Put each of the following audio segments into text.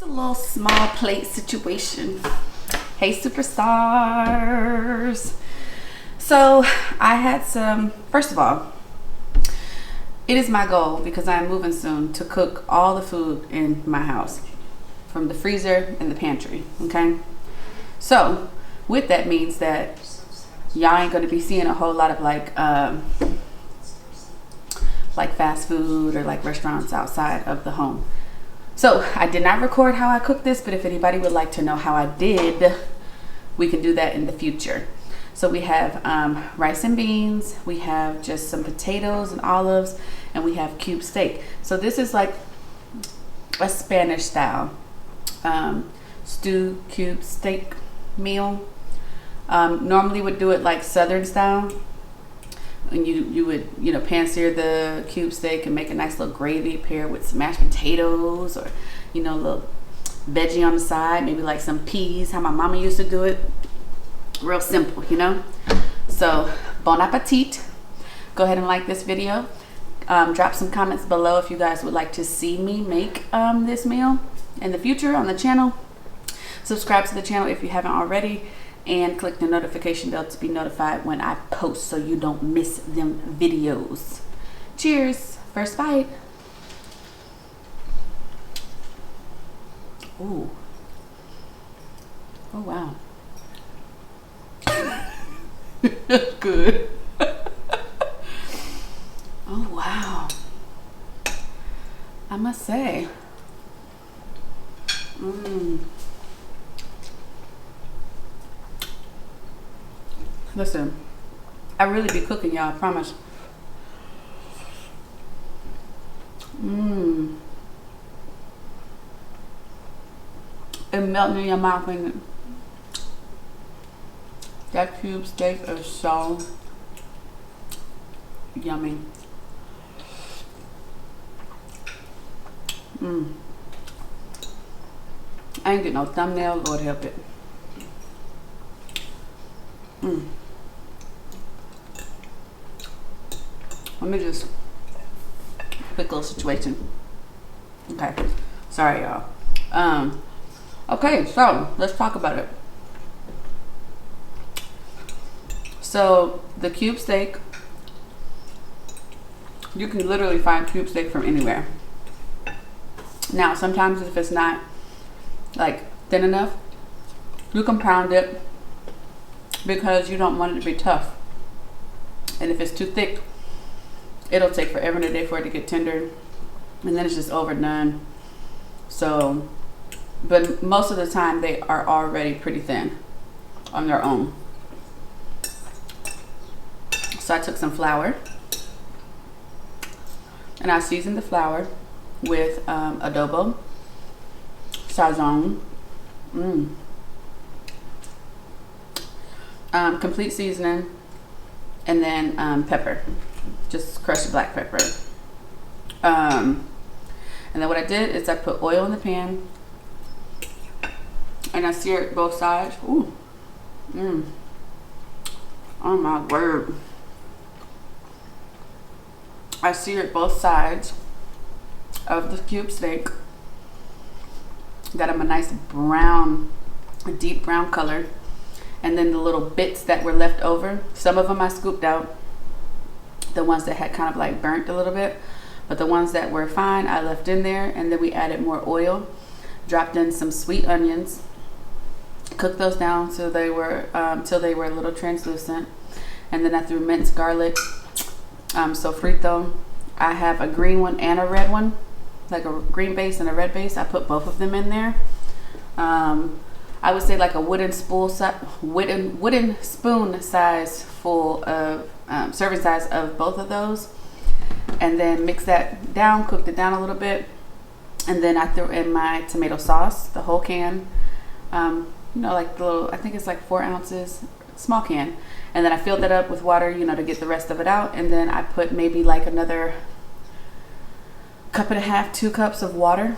little small plate situation. Hey superstars. So I had some, first of all, it is my goal, because I am moving soon, to cook all the food in my house from the freezer and the pantry. Okay, so with that means that y'all ain't going to be seeing a whole lot of like fast food or like restaurants outside of the home. So I did not record how I cooked this, but if anybody would like to know how I did, we can do that in the future. So we have rice and beans, we have just some potatoes and olives, and we have cube steak. So this is like a Spanish style stew cube steak meal. Normally would do it like Southern style, and you would, you know, pan sear the cube steak and make a nice little gravy paired with some mashed potatoes, or, you know, a little veggie on the side, maybe like some peas, how my mama used to do it. Real simple, you know. So bon appetit. Go ahead and like this video. Drop some comments below if you guys would like to see me make this meal in the future on the channel. Subscribe to the channel if you haven't already, and click the notification bell to be notified when I post, so you don't miss them videos. Cheers. First bite. Ooh. Oh wow. That's good. Oh wow. I must say. Listen, I really be cooking, y'all, I promise. It melting in your mouth, and that cube steak is so yummy. I ain't get no thumbnail, Lord help it. Let me just, quick little situation. Okay, sorry y'all. Okay, so let's talk about it. So the cube steak, you can literally find cube steak from anywhere. Now sometimes if it's not like thin enough, you can pound it, because you don't want it to be tough. And if it's too thick, it'll take forever and a day for it to get tender, and then it's just overdone. So, but most of the time they are already pretty thin on their own. So I took some flour, and I seasoned the flour with adobo, sazon, complete seasoning, and then pepper, just crushed black pepper. And then what I did is I put oil in the pan, and I seared both sides. Ooh, oh my word! I seared both sides of the cube steak. Got them a nice brown, a deep brown color. And then the little bits that were left over, some of them I scooped out, the ones that had kind of like burnt a little bit, but the ones that were fine I left in there. And then we added more oil, dropped in some sweet onions, cooked those down till they were a little translucent. And then I threw minced garlic, sofrito. I have a green one and a red one, like a green base and a red base. I put both of them in there. I would say like a wooden spoon size full of serving size of both of those, and then mix that down, cooked it down a little bit, and then I threw in my tomato sauce, the whole can. You know, like the little, I think it's like 4 ounces, small can, and then I filled that up with water, you know, to get the rest of it out. And then I put maybe like another cup and a half, 2 cups of water.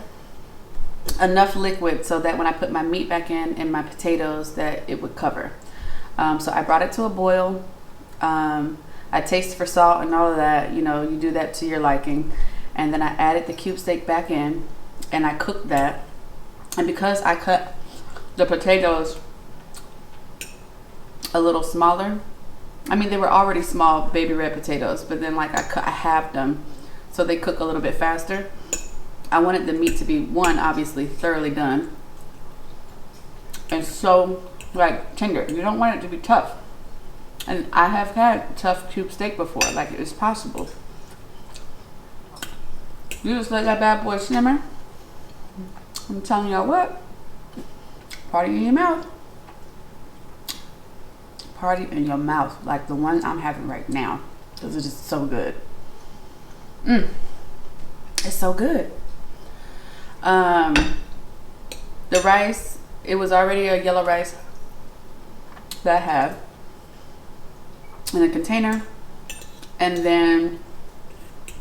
Enough liquid so that when I put my meat back in and my potatoes, that it would cover. So I brought it to a boil. I tasted for salt and all of that, you know, you do that to your liking. And then I added the cube steak back in, and I cooked that And because I cut the potatoes a little smaller, I mean, they were already small baby red potatoes, but then like I halved them so they cook a little bit faster. I wanted the meat to be, one, obviously thoroughly done, and so like tender. You don't want it to be tough. And I have had tough cube steak before, like it's possible. You just let that bad boy simmer. I'm telling y'all what, party in your mouth. Party in your mouth, like the one I'm having right now. Those are just so good. It's so good. The rice, it was already a yellow rice that I have in a container, and then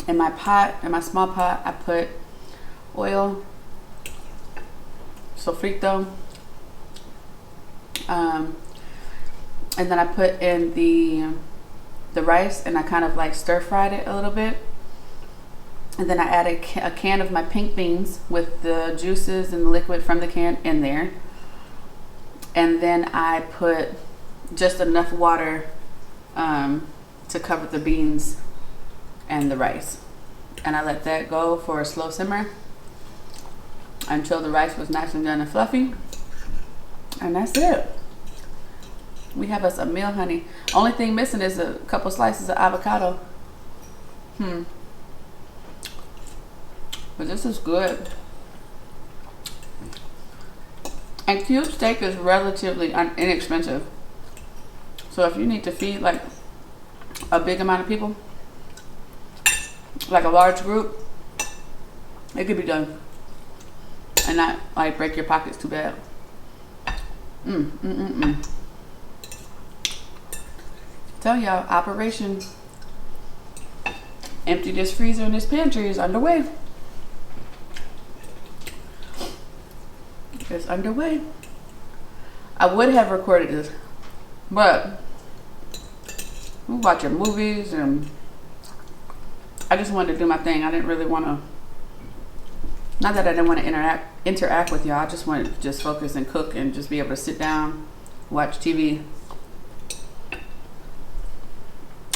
in my pot, in my small pot, I put oil, sofrito, and then I put in the rice, and I kind of like stir fried it a little bit, and then I added a can of my pink beans with the juices and the liquid from the can in there, and then I put just enough water to cover the beans and the rice, and I let that go for a slow simmer until the rice was nice and done and fluffy, and that's it. We have us a meal, honey. Only thing missing is a couple slices of avocado. But this is good. And cube steak is relatively inexpensive. So if you need to feed like a big amount of people, like a large group, it could be done and not like break your pockets too bad. Tell y'all, Operation Empty This Freezer and This Pantry is underway. It's underway. I would have recorded this, but we were watching movies and I just wanted to do my thing. I didn't really want to, not that I didn't want to interact with y'all. I just wanted to just focus and cook and just be able to sit down, watch TV.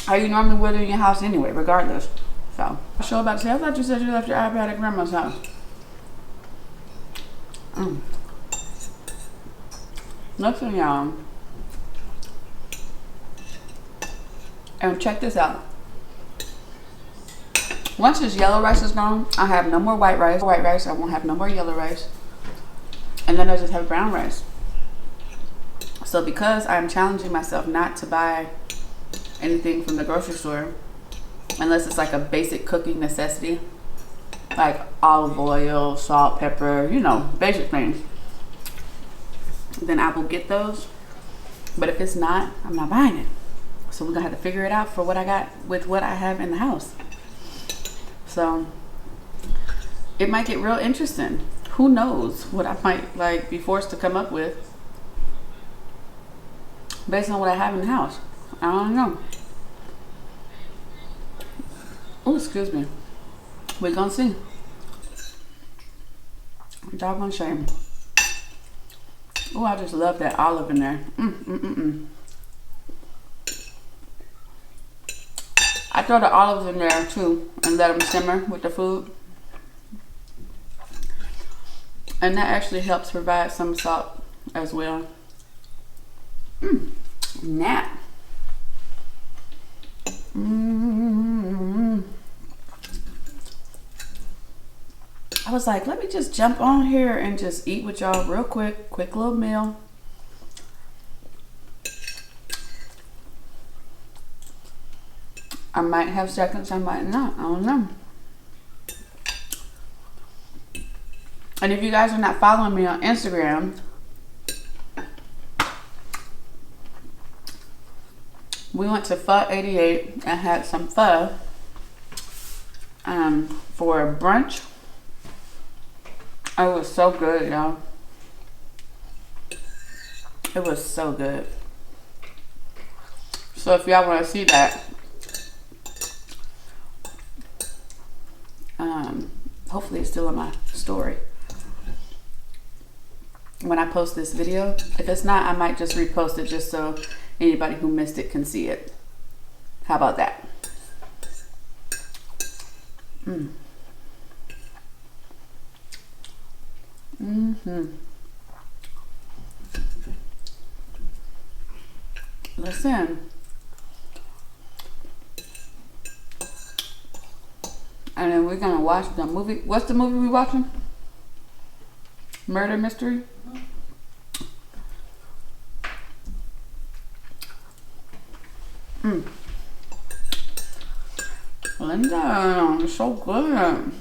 How you normally would in your house anyway, regardless. So, I was about to say, I thought you said you left your iPad at grandma's house. Listen, y'all. And check this out. Once this yellow rice is gone, I have no more white rice. I won't have no more yellow rice. And then I just have brown rice. So because I'm challenging myself not to buy anything from the grocery store, unless it's like a basic cooking necessity, like olive oil, salt, pepper, you know, basic things, then I will get those. But if it's not, I'm not buying it. So we're gonna have to figure it out for what I got with what I have in the house. So it might get real interesting. Who knows what I might like be forced to come up with based on what I have in the house. I don't know. Oh, excuse me. We're gonna see. Doggone shame. Oh, I just love that olive in there. I throw the olives in there too and let them simmer with the food. And that actually helps provide some salt as well. Nap. I was like, let me just jump on here and just eat with y'all real quick. Quick little meal. I might have seconds, I might not. I don't know. And if you guys are not following me on Instagram, we went to Pho 88 and had some pho for brunch. It was so good, y'all. It was so good. So if y'all want to see that, hopefully it's still in my story. when I post this video. If it's not, I might just repost it just so anybody who missed it can see it. How about that? Listen. And then we're gonna watch the movie. What's the movie we watching? Murder Mystery? Linda, it's so good.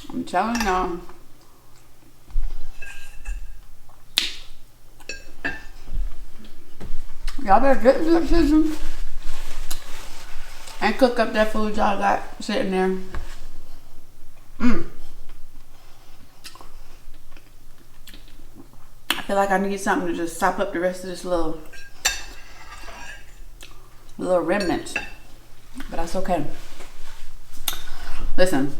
I'm telling y'all. Y'all better get into the kitchen and cook up that food y'all got sitting there. I feel like I need something to just sop up the rest of this little remnant, but that's okay. Listen,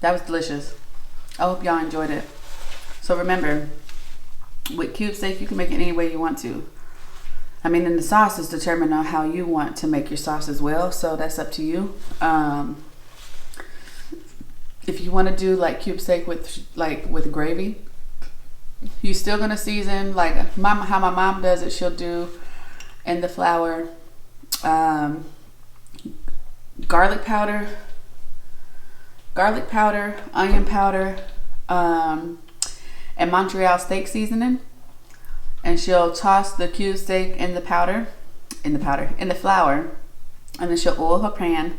that was delicious. I hope y'all enjoyed it. So remember, with cube steak, you can make it any way you want to. I mean, and the sauce is determined on how you want to make your sauce as well, so that's up to you. If you want to do like cube steak with gravy, you're still gonna season like how my mom does it. She'll do in the flour garlic powder, onion powder, and Montreal steak seasoning. And she'll toss the cube steak in the flour, and then she'll oil her pan,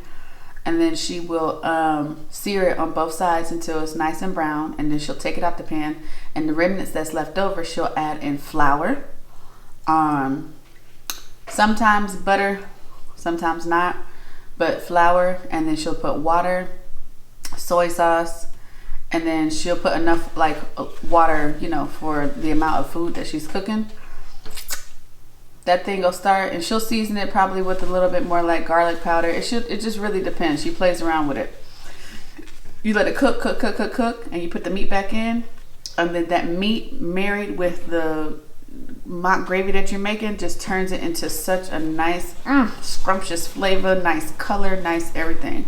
and then she will sear it on both sides until it's nice and brown, and then she'll take it out the pan, and the remnants that's left over she'll add in flour, sometimes butter, sometimes not, but flour, and then she'll put water, soy sauce, and then she'll put enough like water, you know, for the amount of food that she's cooking. That thing will start, and she'll season it probably with a little bit more like garlic powder. It just really depends. She plays around with it. You let it cook, and you put the meat back in, and then that meat married with the mock gravy that you're making just turns it into such a nice, scrumptious flavor, nice color, nice everything.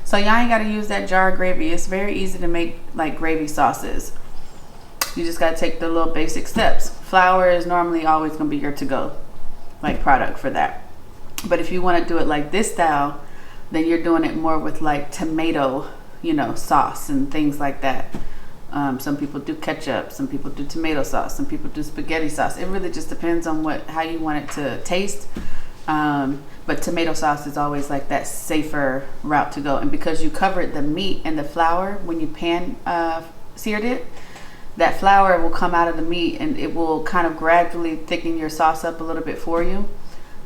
So y'all ain't gotta use that jar gravy. It's very easy to make like gravy sauces. You just gotta take the little basic steps. Flour is normally always gonna be your to-go like product for that. But if you wanna do it like this style, then you're doing it more with like tomato, you know, sauce and things like that. Some people do ketchup, some people do tomato sauce, some people do spaghetti sauce. It really just depends on how you want it to taste. But tomato sauce is always like that safer route to go. And because you covered the meat and the flour when you pan seared it, that flour will come out of the meat and it will kind of gradually thicken your sauce up a little bit for you.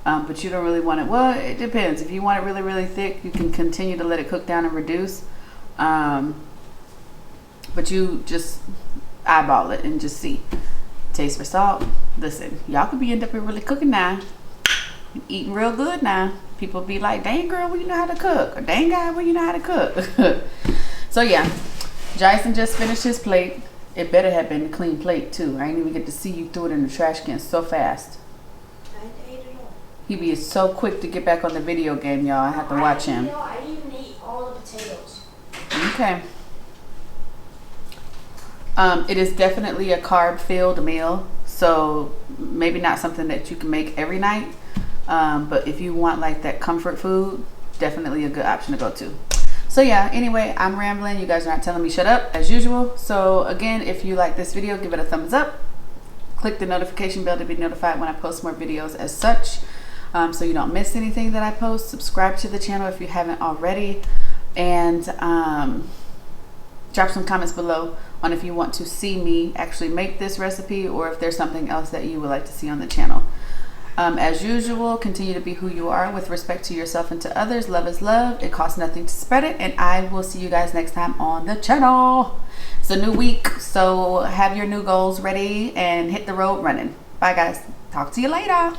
But you don't really want it. Well, it depends. If you want it really, really thick, you can continue to let it cook down and reduce. But you just eyeball it and just see. Taste for salt. Listen, y'all could be end up here really cooking now. Eating real good now. People be like, dang girl, well, you know how to cook. Or dang guy, well, you know how to cook. So yeah, Jason just finished his plate. It better have been a clean plate too. I ain't even get to see you throw it in the trash can so fast. I ate it all. He be so quick to get back on the video game, y'all. I have to watch him. I even ate all the potatoes. Okay. It is definitely a carb-filled meal, so maybe not something that you can make every night. But if you want like that comfort food, definitely a good option to go to. So yeah, anyway, I'm rambling. You guys are not telling me shut up as usual. So again, if you like this video, give it a thumbs up. Click the notification bell to be notified when I post more videos as such, so you don't miss anything that I post. Subscribe to the channel if you haven't already, and drop some comments below on if you want to see me actually make this recipe or if there's something else that you would like to see on the channel. As usual, continue to be who you are with respect to yourself and to others. Love is love. It costs nothing to spread it. And I will see you guys next time on the channel. It's a new week, so have your new goals ready and hit the road running. Bye, guys. Talk to you later.